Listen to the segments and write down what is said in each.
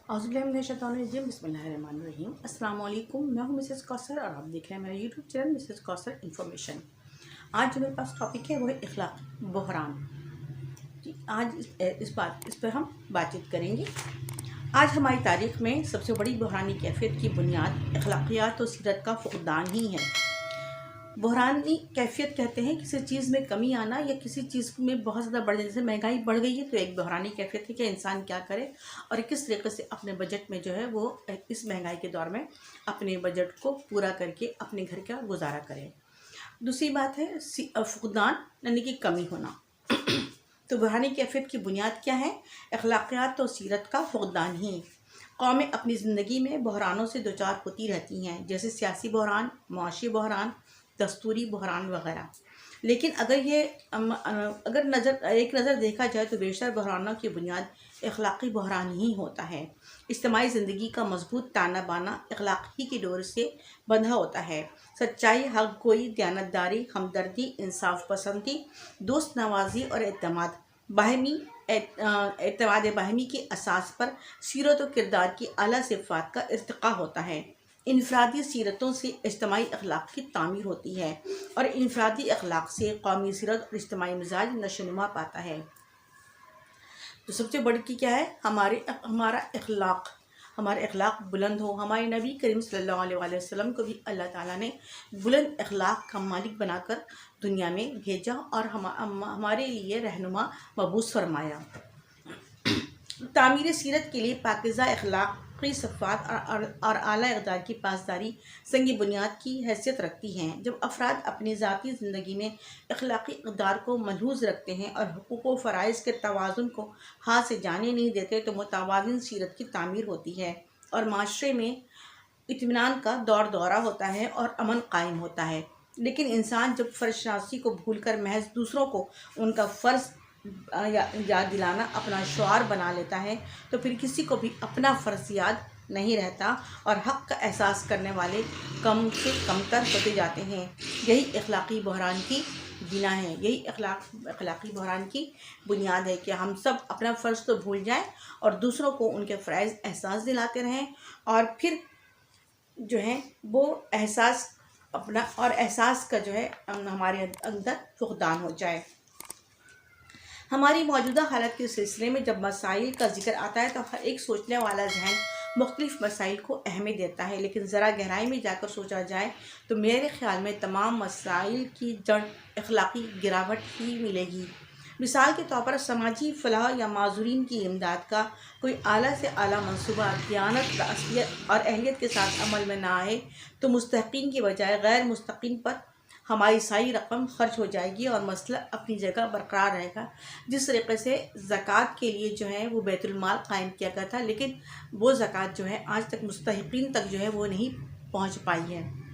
औज़ुबिल्लाहि बिस्मिल्लाहिर्रहमानिर्रहीम। अस्सलाम वालेकुम। मैं हूँ मिसेस कौसर और आप देख रहे हैं मेरा YouTube channel Mrs Kausar information. आज जो मेरे पास टॉपिक है वो है इखलाकी बहरान। जी, आज इस पर हम बातचीत करेंगे। आज हमारी तारीख़ में सबसे बड़ी बहरानी कैफियत की बुनियाद अखलाकियात और सीरत का फुक़दान ही है। बहरानी कैफियत कहते हैं किसी चीज़ में कमी आना या किसी चीज़ में बहुत ज़्यादा बढ़ जाने। जैसे महंगाई बढ़ गई है तो एक बहरानी कैफियत है कि इंसान क्या करे और किस तरीके से अपने बजट में जो है वो इस महंगाई के दौर में अपने बजट को पूरा करके अपने घर का गुजारा करे। दूसरी बात है फुक़दान यानी कि कमी होना। तो बहरानी कैफियत की बुनियाद क्या है? अखलाकियात और सीरत का फुक़दान ही। कौमें अपनी ज़िंदगी में बहरानों से दो चार होती रहती हैं, जैसे सियासी बहरान, मुआशी बहरान, दस्तूरी बहरान वगैरह। लेकिन अगर एक नज़र देखा जाए तो बेशतर बहरानों की बुनियाद अखलाकी बहरान ही होता है। इज्तिमाई ज़िंदगी का मजबूत ताना बाना अखलाकी की डोर से बंधा होता है। सच्चाई, हक़ गोई, दयानतदारी, हमदर्दी, इंसाफ पसंदी, दोस्त नवाजी और एतमाद बाहमी की असास पर सीरत और किरदार की आला सिफ़ात का इर्तिक़ा होता है। इनफरादी सीरतों से इज्तिमाई अखलाक की तामीर होती है और इनफरादी अखलाक से कौमी सीरत और इज्तिमाई मिजाज नशोनुमा पाता है। तो सबसे बड़ी की क्या है? हमारे अखलाक बुलंद हो। हमारे नबी करीम सल्लल्लाहु अलैहि वसल्लम को भी अल्लाह ताला ने बुलंद अखलाक का मालिक बनाकर दुनिया में भेजा और हमारे लिए रहनुमा मबूस फरमाया। तामीर सीरत के लिए पाकीज़ा अखलाकी सिफ़ात और आला इक़दार की पासदारी संगी बुनियाद की हैसियत रखती हैं। जब अफराद अपनी ज़ाती ज़िंदगी में अखलाकी इक़दार को मलहूज़ रखते हैं और हुकूक़ व फ़राइज़ के तवाज़ुन को हाथ से जाने नहीं देते तो मुतवाज़िन सीरत की तामीर होती है और माशरे में इत्मीनान का दौर दौरा होता है और अमन कायम होता है। लेकिन इंसान जब फ़र्ज़शनासी को भूल कर महज दूसरों को उनका फ़र्ज़ याद दिलाना अपना शुआर बना लेता है तो फिर किसी को भी अपना फ़र्ज़ याद नहीं रहता और हक़ का एहसास करने वाले कम से कमतर होते जाते हैं। यही अखलाकी बहरान की बिना है, यही अखलाकी बहरान की बुनियाद है कि हम सब अपना फ़र्ज़ तो भूल जाएं और दूसरों को उनके फ़राइज़ एहसास दिलाते रहें और फिर जो है वो एहसास का जो है हमारे अंदर फुक़दान हो जाए। हमारी मौजूदा हालत के सिलसिले में जब मसाइल का ज़िक्र आता है तो हर एक सोचने वाला जहन मुख्तलिफ़ मसाइल को अहमियत देता है, लेकिन ज़रा गहराई में जाकर सोचा जाए तो मेरे ख़्याल में तमाम मसाइल की जड़ अखलाकी गिरावट ही मिलेगी। मिसाल के तौर पर समाजी फ़लाह या माज़ूरीन की इमदाद का कोई आला से आला मंसूबा दियानत, असलियत और अहलियत के साथ अमल में ना आए तो मुस्तहिक़ीन की बजाय गैर मुस्तहिक़ीन पर हमारी सारी रकम खर्च हो जाएगी और मसला अपनी जगह बरकरार रहेगा। जिस तरीके से ज़कात के लिए जो है वो बैतुल माल कायम किया गया था, लेकिन वो ज़कात जो है आज तक मुस्तहिक़ीन तक जो है वो नहीं पहुंच पाई है।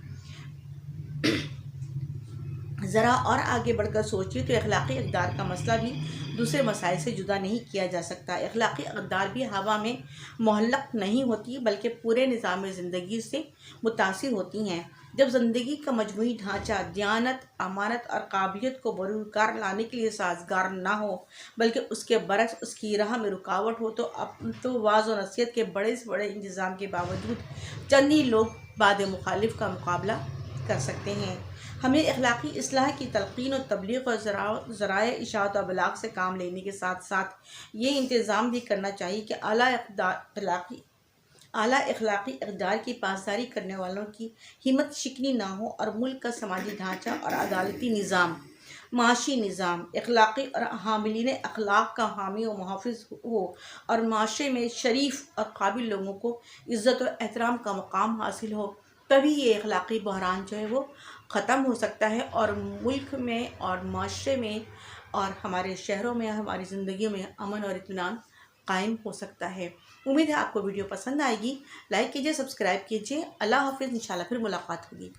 ज़रा और आगे बढ़कर सोचिए तो अखलाकी इक़दार का मसला भी दूसरे मसाइल से जुदा नहीं किया जा सकता। अखलाकी इक़दार भी हवा में मुअल्लक़ नहीं होती बल्कि पूरे निज़ाम ज़िंदगी से मुतासिर होती हैं। जब ज़िंदगी का मजमूई ढांचा दियानत, अमानत और काबिलियत को बरूकार लाने के लिए साजगार ना हो बल्कि उसके बरक्स उसकी राह में रुकावट हो तो वाज़ व नसीहत के बड़े से बड़े इंतज़ाम के बावजूद चंद ही लोग बाद मुखालिफ का मुकाबला कर सकते हैं। हमें अखलाकी इस्लाह की तलक़ीन और तबलीग और ज़राए इशाअत और बलाग से काम लेने के साथ साथ ये इंतज़ाम भी करना चाहिए कि आला अखलाकी इक़दार की पासदारी करने वालों की हिम्मत शिकनी ना हो और मुल्क का समाजी ढांचा और अदालती निज़ाम, माशी निज़ाम अखलाकी और हामिलीन अखलाक का हामी व मुहाफ़िज़ हो और माशरे में शरीफ और काबिल लोगों को इज़्ज़त और एहतराम का मकाम हासिल हो। तभी ये अखलाकी बहरान जो है वो ख़त्म हो सकता है और मुल्क में और माशरे में और हमारे शहरों में हमारी ज़िंदगी में अमन और इत्मीनान कायम हो सकता है। उम्मीद है आपको वीडियो पसंद आएगी। लाइक कीजिए, सब्सक्राइब कीजिए। अल्लाह हाफ़िज़। इंशाल्लाह फिर मुलाकात होगी।